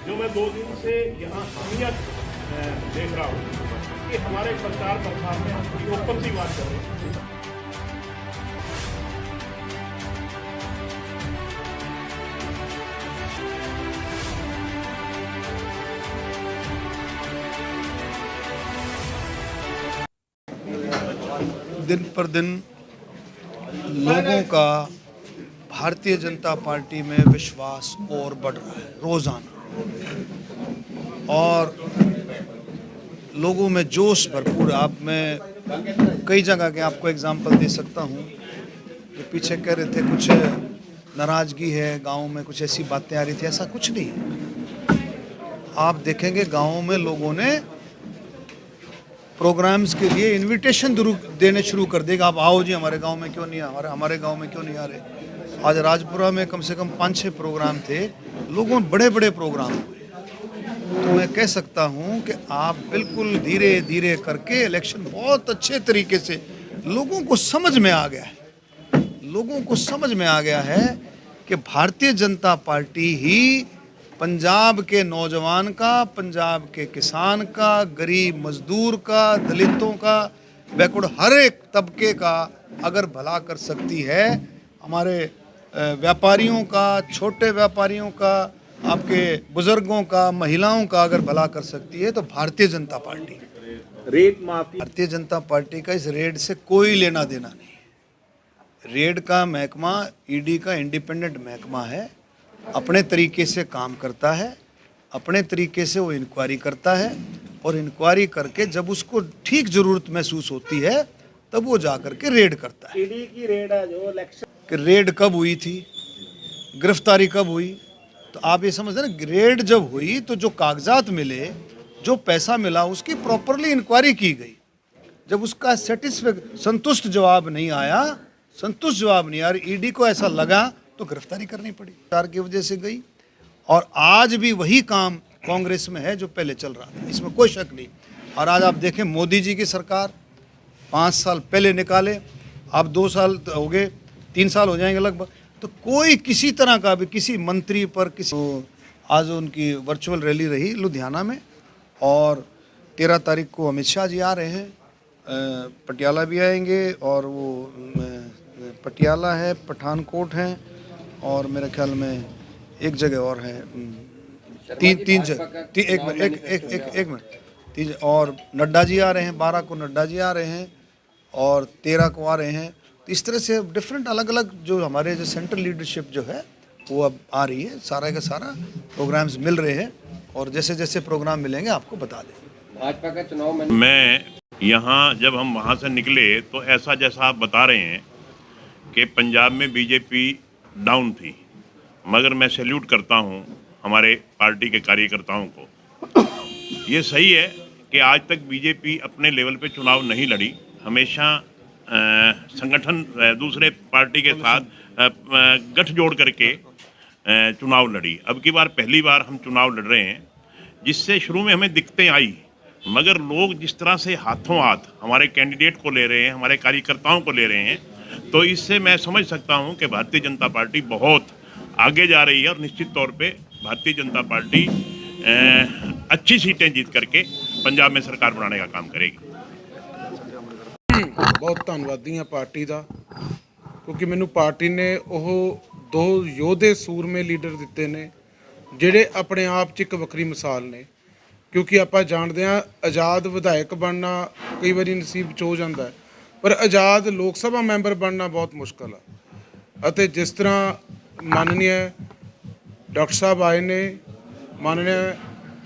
जो मैं 2 दिन से यहाँ अहमियत देख रहा हूँ कि हमारे प्रचार प्रसार में हम ओपन सी बात कर रहे हैं। दिन पर दिन लोगों का भारतीय जनता पार्टी में विश्वास और बढ़ रहा है रोज़ाना, और लोगों में जोश भरपूर। आप मैं कई जगह के आपको एग्जांपल दे सकता हूँ। जो पीछे कह रहे थे कुछ नाराज़गी है गाँव में, कुछ ऐसी बातें आ रही थी, ऐसा कुछ नहीं है। आप देखेंगे गाँव में लोगों ने प्रोग्राम्स के लिए इनविटेशन देने शुरू कर देगा। आप आओ जी, हमारे गांव में क्यों नहीं आ रहे, हमारे गांव में क्यों नहीं आ रहे। आज राजपुरा में कम से कम 5-6 प्रोग्राम थे, लोगों बड़े बड़े प्रोग्राम हुए। तो मैं कह सकता हूं कि आप बिल्कुल धीरे धीरे करके इलेक्शन बहुत अच्छे तरीके से लोगों को समझ में आ गया है। लोगों को समझ में आ गया है कि भारतीय जनता पार्टी ही पंजाब के नौजवान का, पंजाब के किसान का, गरीब मजदूर का, दलितों का, बैकवर्ड हर एक तबके का अगर भला कर सकती है, हमारे व्यापारियों का, छोटे व्यापारियों का, आपके बुजुर्गों का, महिलाओं का अगर भला कर सकती है तो भारतीय जनता पार्टी। रेट माफी, भारतीय जनता पार्टी का इस रेड से कोई लेना देना नहीं है। रेड का महकमा ईडी का इंडिपेंडेंट महकमा है, अपने तरीके से काम करता है, अपने तरीके से वो इंक्वायरी करता है, और इंक्वायरी करके जब उसको ठीक ज़रूरत महसूस होती है तब वो जा कर के रेड करता है। ईडी की रेड है जो इलेक्शन कि रेड कब हुई थी, गिरफ्तारी कब हुई, तो आप ये समझते हैं ना, रेड जब हुई तो जो कागजात मिले, जो पैसा मिला, उसकी प्रॉपरली इंक्वायरी की गई। जब उसका संतुष्ट जवाब नहीं आया, ईडी को ऐसा लगा तो गिरफ्तारी करनी पड़ी। सरकार की वजह से गई, और आज भी वही काम कांग्रेस में है जो पहले चल रहा था, इसमें कोई शक नहीं। और आज आप देखें, मोदी जी की सरकार 5 साल पहले निकाले, अब 2 साल हो गए, 3 साल हो जाएंगे लगभग, तो कोई किसी तरह का भी किसी मंत्री पर आज उनकी वर्चुअल रैली रही लुधियाना में, और 13 तारीख को अमित शाह जी आ रहे हैं, पटियाला भी आएंगे, और वो पटियाला है, पठानकोट है, और मेरे ख्याल में एक जगह और है, तीन जगह, एक मिनट, और नड्डा जी आ रहे हैं, 12 को नड्डा जी आ रहे हैं, और 13 को आ रहे हैं। तो इस तरह से डिफरेंट अलग अलग जो हमारे जो सेंट्रल लीडरशिप जो है वो अब आ रही है, सारा का सारा प्रोग्राम्स मिल रहे हैं, और जैसे जैसे प्रोग्राम मिलेंगे आपको बता देंगे। भाजपा का चुनाव में मैं यहाँ जब हम वहाँ से निकले तो ऐसा जैसा आप बता रहे हैं कि पंजाब में बीजेपी डाउन थी, मगर मैं सैल्यूट करता हूँ हमारे पार्टी के कार्यकर्ताओं को। ये सही है कि आज तक बीजेपी अपने लेवल पे चुनाव नहीं लड़ी, हमेशा संगठन दूसरे पार्टी के साथ गठजोड़ करके चुनाव लड़ी। अब की बार पहली बार हम चुनाव लड़ रहे हैं, जिससे शुरू में हमें दिक्कतें आई, मगर लोग जिस तरह से हाथों हाथ हमारे कैंडिडेट को ले रहे हैं, हमारे कार्यकर्ताओं को ले रहे हैं, तो इससे मैं समझ सकता हूं कि भारतीय जनता पार्टी बहुत आगे जा रही है, और निश्चित तौर पे भारतीय जनता पार्टी अच्छी सीटें जीत करके पंजाब में सरकार बनाने का काम करेगी। बहुत ਧੰਨਵਾਦੀ ਹਾਂ ਪਾਰਟੀ ਦਾ, ਕਿਉਂਕਿ ਮੈਨੂੰ ਪਾਰਟੀ ਨੇ ਉਹ 2 ਯੋਧੇ ਸੂਰਮੇ ਲੀਡਰ ਦਿੱਤੇ ਨੇ ਜਿਹੜੇ ਆਪਣੇ ਆਪ 'ਚ ਇੱਕ ਵੱਖਰੀ ਮਿਸਾਲ ਨੇ। ਕਿਉਂਕਿ ਆਪਾਂ ਜਾਣਦੇ ਹਾਂ ਆਜ਼ਾਦ ਵਿਧਾਇਕ ਬਣਨਾ ਕਈ ਵਾਰੀ ਨਸੀਬ 'ਚ ਹੋ ਜਾਂਦਾ, ਪਰ ਆਜ਼ਾਦ ਲੋਕ ਸਭਾ ਮੈਂਬਰ ਬਣਨਾ ਬਹੁਤ ਮੁਸ਼ਕਲ ਆ। ਅਤੇ ਜਿਸ ਤਰ੍ਹਾਂ ਮਾਨनीय ਡਾਕਟਰ ਸਾਹਿਬ ਆਏ ਨੇ, ਮਾਨनीय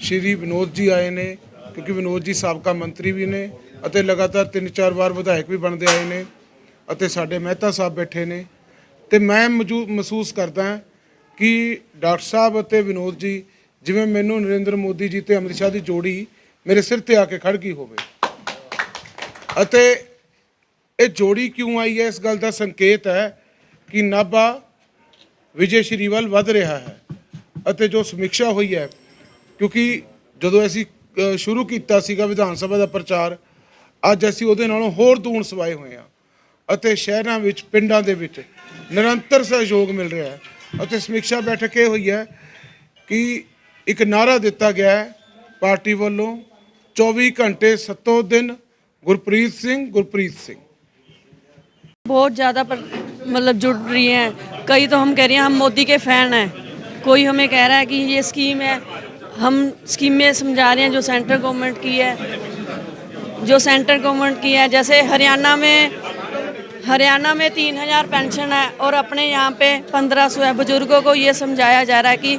ਸ਼੍ਰੀ ਵਿਨੋਦ ਜੀ ਆਏ ਨੇ, ਕਿਉਂਕਿ ਵਿਨੋਦ ਜੀ ਸਾਬਕਾ ਮੰਤਰੀ ਵੀ ਨੇ ਅਤੇ ਲਗਾਤਾਰ 3-4 ਵਾਰ ਵਿਧਾਇਕ ਵੀ ਬਣਦੇ ਆਏ ਨੇ, ਅਤੇ ਸਾਡੇ ਮਹਿਤਾ ਸਾਹਿਬ ਬੈਠੇ ਨੇ। ਅਤੇ ਮੈਂ ਮਹਿਸੂਸ ਕਰਦਾ ਕਿ ਡਾਕਟਰ ਸਾਹਿਬ ਅਤੇ ਵਿਨੋਦ ਜੀ, ਜਿਵੇਂ ਮੈਨੂੰ ਨਰਿੰਦਰ ਮੋਦੀ ਜੀ ਅਤੇ ਅਮਿਤ ਸ਼ਾਹ ਦੀ ਜੋੜੀ ਮੇਰੇ ਸਿਰ ਤੇ ਆ ਕੇ ਖੜ ਗਈ ਹੋਵੇ। ਅਤੇ ਇਹ ਜੋੜੀ ਕਿਉਂ ਆਈ ਹੈ, ਇਸ ਗੱਲ ਦਾ ਸੰਕੇਤ ਹੈ ਕਿ ਨਾਭਾ ਵਿਜੇ ਸ਼੍ਰੀ ਵੱਲ ਵੱਧ ਰਿਹਾ ਹੈ। ਅਤੇ ਜੋ ਸਮੀਖਿਆ ਹੋਈ ਹੈ, ਕਿਉਂਕਿ ਜਦੋਂ ਅਸੀਂ ਸ਼ੁਰੂ ਕੀਤਾ ਸੀਗਾ ਵਿਧਾਨ ਸਭਾ ਦਾ ਪ੍ਰਚਾਰ, ਅੱਜ ਅਸੀਂ ਉਹਦੇ ਨਾਲੋਂ ਹੋਰ ਦੂਣ ਸਵਾਏ ਹੋਏ ਹਾਂ ਅਤੇ ਸ਼ਹਿਰਾਂ ਵਿੱਚ ਪਿੰਡਾਂ ਦੇ ਵਿੱਚ ਨਿਰੰਤਰ ਸਹਿਯੋਗ ਮਿਲ ਰਿਹਾ ਹੈ। ਅਤੇ ਸਮੀਖਿਆ ਬੈਠਕ ਇਹ ਹੋਈ ਹੈ ਕਿ ਇੱਕ ਨਾਅਰਾ ਦਿੱਤਾ ਗਿਆ ਹੈ ਪਾਰਟੀ ਵੱਲੋਂ 24 ਘੰਟੇ 7 दिन गुरप्रीत सिंह। बहुत ज़्यादा मतलब जुड़ रही हैं। कई तो हम कह रहे हैं हम मोदी के फ़ैन हैं, कोई हमें कह रहा है कि ये स्कीम है, हम स्कीमें समझा रहे हैं जो सेंट्रल गवर्नमेंट की है, जैसे हरियाणा में 3000 पेंशन है और अपने यहाँ पे 1500 है। बुजुर्गों को ये समझाया जा रहा है कि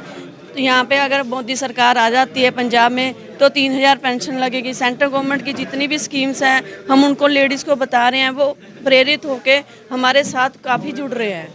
यहाँ पे अगर मोदी सरकार आ जाती है पंजाब में तो 3000 पेंशन लगेगी। सेंट्रल गवर्नमेंट की जितनी भी स्कीम्स हैं हम उनको लेडीज़ को बता रहे हैं, वो प्रेरित होके हमारे साथ काफ़ी जुड़ रहे हैं।